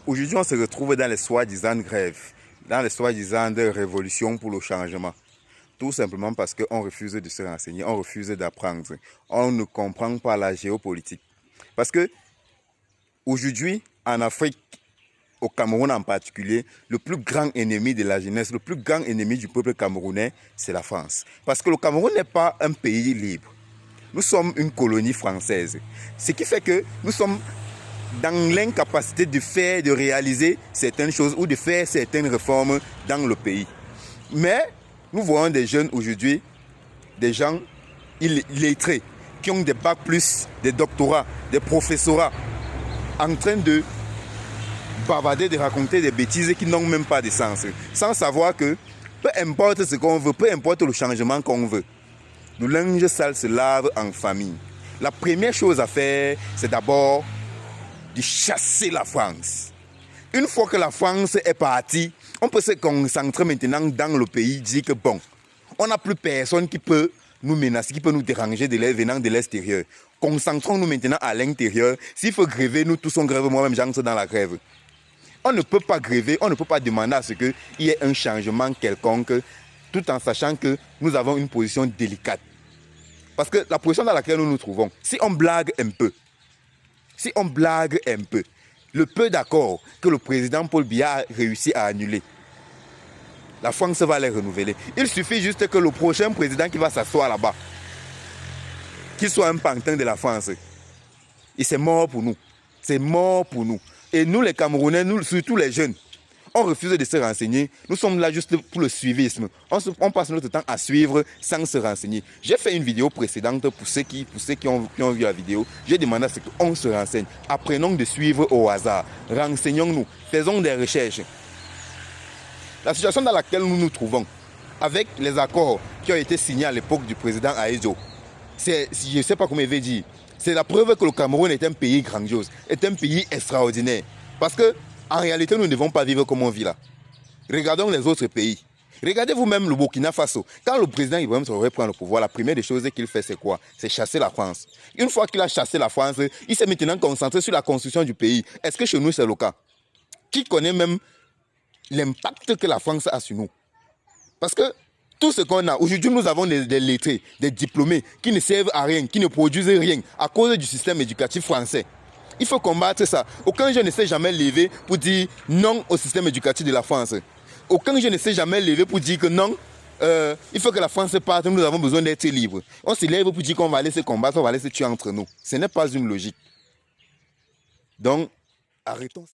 Aujourd'hui, on se retrouve dans les soi-disant grèves, dans les soi-disant révolutions pour le changement. Tout simplement parce qu'on refuse de se renseigner, on refuse d'apprendre. On ne comprend pas la géopolitique. Parce que aujourd'hui, en Afrique, au Cameroun en particulier, le plus grand ennemi de la jeunesse, le plus grand ennemi du peuple camerounais, c'est la France. Parce que le Cameroun n'est pas un pays libre. Nous sommes une colonie française. Ce qui fait que nous sommes dans l'incapacité de faire, de réaliser certaines choses ou de faire certaines réformes dans le pays. Mais nous voyons des jeunes aujourd'hui, des gens illettrés, qui ont des bacs plus, des doctorats, des professorats, en train de bavarder, de raconter des bêtises qui n'ont même pas de sens, sans savoir que peu importe ce qu'on veut, peu importe le changement qu'on veut, le linge sale se lave en famille. La première chose à faire, c'est d'abord de chasser la France. Une fois que la France est partie, on peut se concentrer maintenant dans le pays, dire que bon, on n'a plus personne qui peut nous menacer, qui peut nous déranger venant de l'extérieur. Concentrons-nous maintenant à l'intérieur. S'il faut gréver, nous tous on grève, moi-même j'entre dans la grève. On ne peut pas gréver, on ne peut pas demander à ce qu'il y ait un changement quelconque, tout en sachant que nous avons une position délicate. Parce que la position dans laquelle nous nous trouvons, si on blague un peu, le peu d'accord que le président Paul Biya a réussi à annuler, la France va les renouveler. Il suffit juste que le prochain président qui va s'asseoir là-bas, qu'il soit un pantin de la France, et c'est mort pour nous. C'est mort pour nous. Et nous les Camerounais, nous, surtout les jeunes, on refuse de se renseigner. Nous sommes là juste pour le suivisme. On passe notre temps à suivre sans se renseigner. J'ai fait une vidéo précédente pour ceux qui ont vu la vidéo. J'ai demandé à ce qu'on se renseigne. Apprenons de suivre au hasard. Renseignons-nous. Faisons des recherches. La situation dans laquelle nous nous trouvons, avec les accords qui ont été signés à l'époque du président Aïdjo, je ne sais pas comment il veut dire, c'est la preuve que le Cameroun est un pays grandiose, est un pays extraordinaire. Parce que en réalité, nous ne devons pas vivre comme on vit là. Regardons les autres pays. Regardez vous-même le Burkina Faso. Quand le président Ibrahim Traoré prend le pouvoir, la première des choses qu'il fait, c'est quoi? C'est chasser la France. Une fois qu'il a chassé la France, il s'est maintenant concentré sur la construction du pays. Est-ce que chez nous, c'est le cas? Qui connaît même l'impact que la France a sur nous? Parce que tout ce qu'on a, aujourd'hui, nous avons des lettrés, des diplômés qui ne servent à rien, qui ne produisent rien à cause du système éducatif français. Il faut combattre ça. Aucun jeune ne s'est jamais levé pour dire non au système éducatif de la France. Aucun jeune ne s'est jamais levé pour dire que non, il faut que la France parte, nous avons besoin d'être libres. On se lève pour dire qu'on va aller se combattre, on va aller se tuer entre nous. Ce n'est pas une logique. Donc, arrêtons.